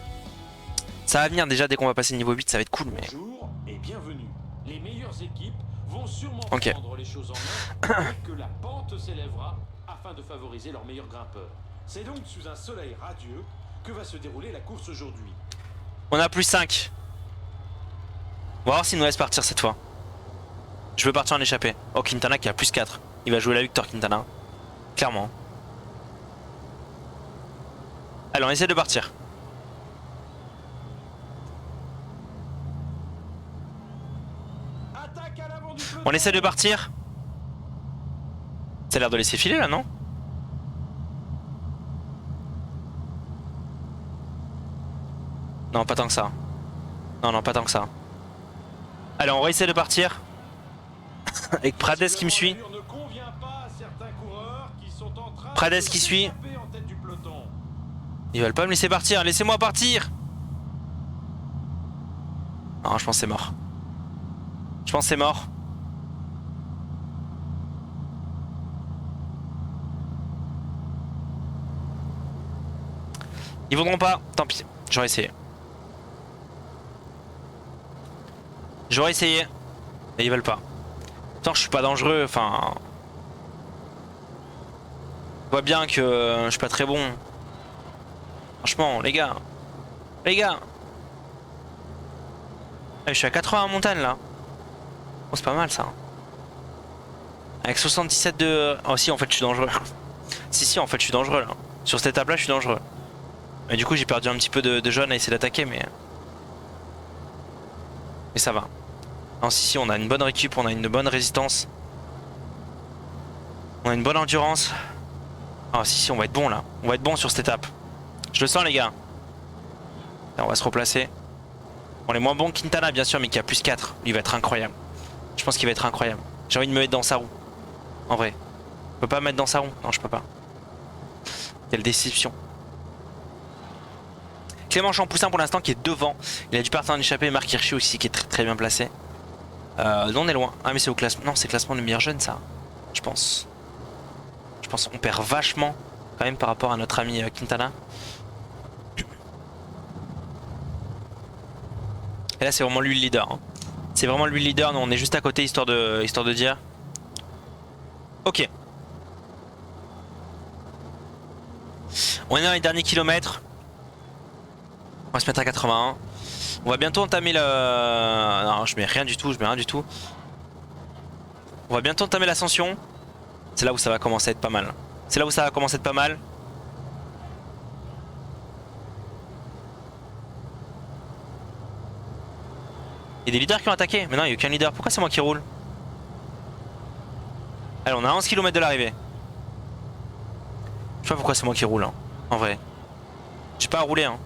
Ça va venir déjà dès qu'on va passer le niveau 8, ça va être cool mais... Bonjour et bienvenue. Les meilleures équipes vont sûrement Ok. prendre les choses en main et que la pente s'élèvera afin de favoriser leurs meilleurs grimpeurs. C'est donc sous un soleil radieux que va se dérouler la course aujourd'hui. On a plus 5. On va voir s'il nous laisse partir cette fois. Je veux partir en échappée. Oh Quintana qui a plus 4. Il va jouer la victoire Quintana. Clairement. Allez on essaie de partir. Attaque à l'avant du peloton. On essaie de partir. Ça a l'air de laisser filer là non? Non, pas tant que ça. Non, non, pas tant que ça. Allez, on va essayer de partir. Avec Prades qui me suit. Prades qui suit. Ils veulent pas me laisser partir. Laissez-moi partir. Non, je pense que c'est mort. Je pense que c'est mort. Ils voudront pas. Tant pis. J'aurais essayé. J'aurais essayé. Et ils veulent pas. Pourtant, je suis pas dangereux. Enfin. Je vois bien que je suis pas très bon. Franchement, les gars. Les gars. Je suis à 80 en montagne là. Oh, c'est pas mal ça. Avec 77 de... Oh si, en fait je suis dangereux. Si, en fait je suis dangereux là. Sur cette étape là je suis dangereux. Mais du coup j'ai perdu un petit peu de jaune à essayer d'attaquer mais... Mais ça va. Non si, on a une bonne récup, on a une bonne résistance. On a une bonne endurance. Ah si, on va être bon là. On va être bon sur cette étape. Je le sens les gars. Là, on va se replacer. On est moins bon que Quintana bien sûr mais qui a plus 4. Lui il va être incroyable. Je pense qu'il va être incroyable. J'ai envie de me mettre dans sa roue. En vrai. Je peux pas me mettre dans sa roue. Non je peux pas. Quelle déception. Clément Champoussin pour l'instant qui est devant. Il a dû partir en échappée. Marc Hirschi aussi qui est très bien placé. Nous on est loin. Ah mais c'est au classement. Non c'est classement de meilleur jeune ça. Je pense. Je pense qu'on perd vachement quand même par rapport à notre ami Quintana. Et là c'est vraiment lui le leader. Hein. C'est vraiment lui le leader. Nous on est juste à côté histoire de dire. Ok. On est dans les derniers kilomètres. On va se mettre à 81. On va bientôt entamer le... Non, je mets rien du tout, On va bientôt entamer l'ascension. C'est là où ça va commencer à être pas mal. C'est là où ça va commencer à être pas mal. Il y a des leaders qui ont attaqué. Mais non, il n'y a aucun leader. Pourquoi c'est moi qui roule? Allez, on a 11 km de l'arrivée. Je sais pas pourquoi c'est moi qui roule. Hein. En vrai. J'ai pas à rouler. Hein.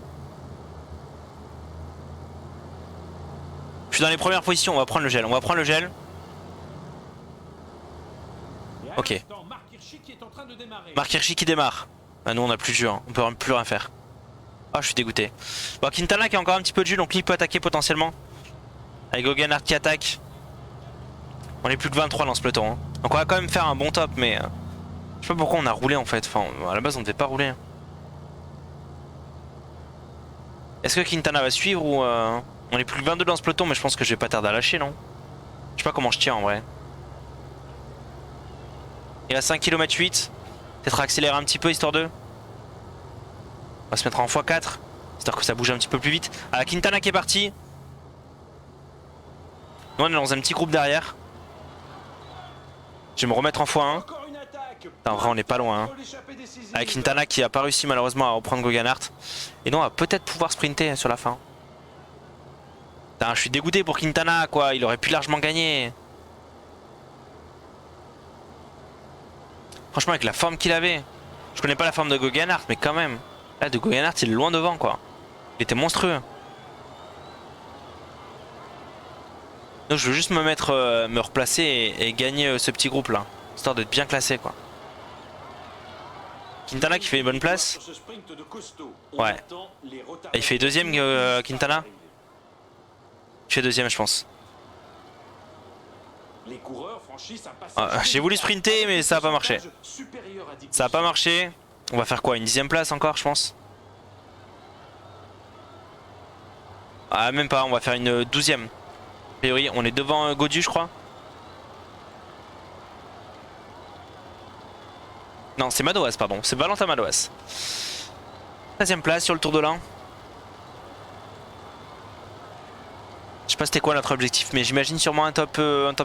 Je suis dans les premières positions. On va prendre le gel. On va prendre le gel. Ok. Marc Hirschi qui démarre. Ah, nous on a plus de jus. Hein. On peut plus rien faire. Ah, je suis dégoûté. Bon, Quintana qui a encore un petit peu de jus. Donc lui il peut attaquer potentiellement. Avec Goganart qui attaque. On est plus que 23 dans ce peloton. Hein. Donc on va quand même faire un bon top. Mais je sais pas pourquoi on a roulé en fait. Enfin, à la base on devait pas rouler. Est-ce que Quintana va suivre ou on est plus que 22 dans ce peloton mais je pense que je vais pas tarder à lâcher non. Je sais pas comment je tiens en vrai. Il a 5 km 8. Peut-être accélérer un petit peu histoire de. On va se mettre en x4. Histoire que ça bouge un petit peu plus vite. Ah, Quintana qui est parti. Nous on est dans un petit groupe derrière. Je vais me remettre en x1. En vrai on est pas loin. Hein. Avec Quintana qui a pas réussi malheureusement à reprendre Goganart. Et nous on va peut-être pouvoir sprinter sur la fin. Putain, je suis dégoûté pour Quintana quoi. Il aurait pu largement gagner. Franchement avec la forme qu'il avait. Je connais pas la forme de Goganart mais quand même. Là de Goganart il est loin devant quoi. Il était monstrueux. Donc je veux juste me mettre, me replacer et gagner ce petit groupe là. Histoire d'être bien classé quoi. Quintana qui fait une bonne place. Ouais. Et il fait deuxième Quintana. Il fait deuxième je pense. J'ai voulu sprinter mais ça a pas marché. Ça a pas marché. On va faire quoi? Une 10ème place encore je pense. Ah même pas, on va faire une 12ème. A priori on est devant Gaudu je crois. Non c'est Madouas pardon, c'est Valentin Madouas. 13ème place sur le Tour de l'Ain. Je sais pas c'était quoi notre objectif mais j'imagine sûrement un top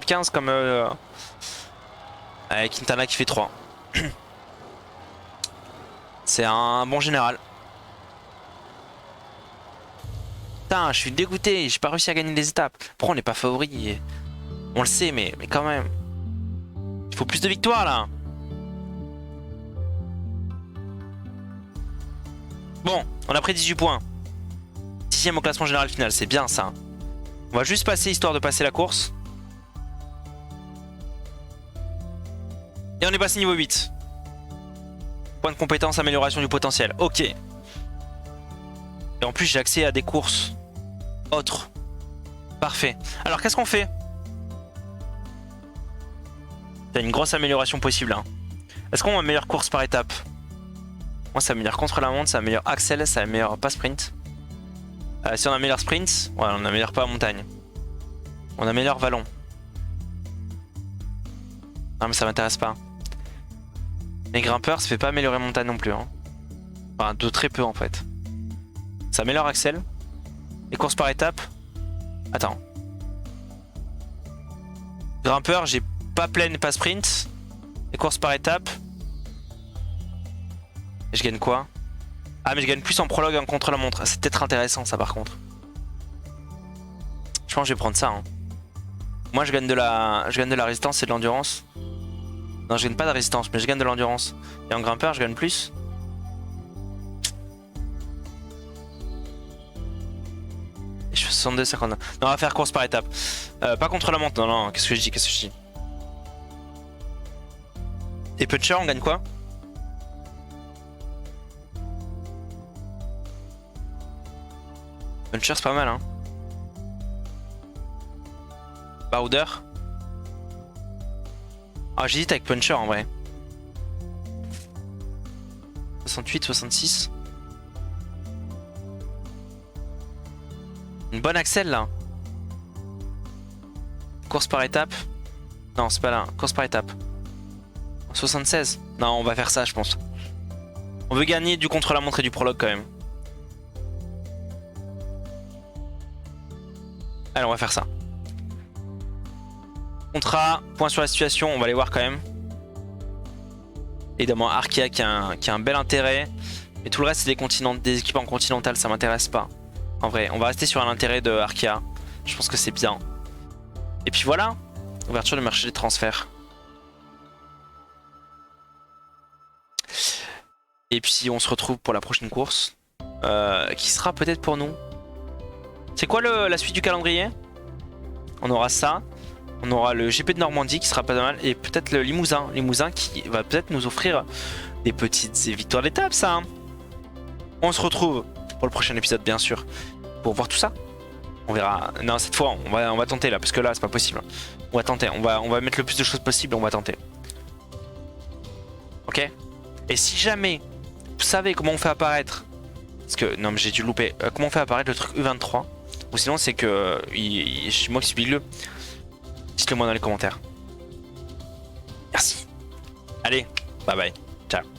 15 comme avec Quintana qui fait 3. C'est un bon général. Putain je suis dégoûté, j'ai pas réussi à gagner les étapes. Pourquoi on n'est pas favori? On le sait mais quand même. Il faut plus de victoires là. Bon, on a pris 18 points. 10ème au classement général final, c'est bien ça. On va juste passer histoire de passer la course. Et on est passé niveau 8. Point de compétence, amélioration du potentiel. Ok. Et en plus j'ai accès à des courses autres. Parfait. Alors qu'est-ce qu'on fait? Il y a une grosse amélioration possible. Hein. Est-ce qu'on a une meilleure course par étape? Moi ça améliore contre la montre, ça améliore Axel, ça améliore pas sprint. Si on améliore sprint, ouais, on améliore pas montagne. On améliore vallon. Non mais ça m'intéresse pas. Les grimpeurs ça fait pas améliorer montagne non plus. Hein. Enfin de très peu en fait. Ça améliore Axel. Les courses par étape. Attends. Grimpeur j'ai pas pleine et pas sprint. Les courses par étape. Et je gagne quoi? Ah mais je gagne plus en prologue en contre-la-montre. C'est peut-être intéressant ça par contre. Je pense que je vais prendre ça. Hein. Moi je gagne de la résistance et de l'endurance. Non je gagne pas de résistance mais je gagne de l'endurance. Et en grimpeur je gagne plus. Et je fais 62, 59. Non on va faire course par étape. Pas contre la montre. Non non qu'est-ce que je dis? Qu'est-ce que je dis? Et puncher on gagne quoi? Puncher c'est pas mal hein. Bowder. Ah j'hésite avec Puncher en vrai. 68, 66. Une bonne Axel là. Course par étape. Non c'est pas là, course par étape. 76. Non on va faire ça je pense. On veut gagner du contre-la-montre et du prologue quand même. Allez on va faire ça. Contrat, point sur la situation, on va aller voir quand même. Évidemment Arkea qui a un bel intérêt. Et tout le reste c'est des équipes en continental, ça m'intéresse pas. En vrai, on va rester sur un intérêt de Arkea. Je pense que c'est bien. Et puis voilà, ouverture du marché des transferts. Et puis on se retrouve pour la prochaine course. Qui sera peut-être pour nous. C'est quoi la suite du calendrier? On aura ça. On aura le GP de Normandie qui sera pas mal. Et peut-être le Limousin. Limousin qui va peut-être nous offrir des petites victoires d'étape ça. Hein. On se retrouve pour le prochain épisode bien sûr. Pour voir tout ça. On verra. Non cette fois on va tenter là. Parce que là c'est pas possible. On va tenter. On va mettre le plus de choses possible. On va tenter. Ok. Et si jamais vous savez comment on fait apparaître. Parce que non mais j'ai dû louper. Comment on fait apparaître le truc U23. Ou sinon c'est que c'est moi qui suis le. Dites-le moi dans les commentaires. Merci. Allez, bye bye. Ciao.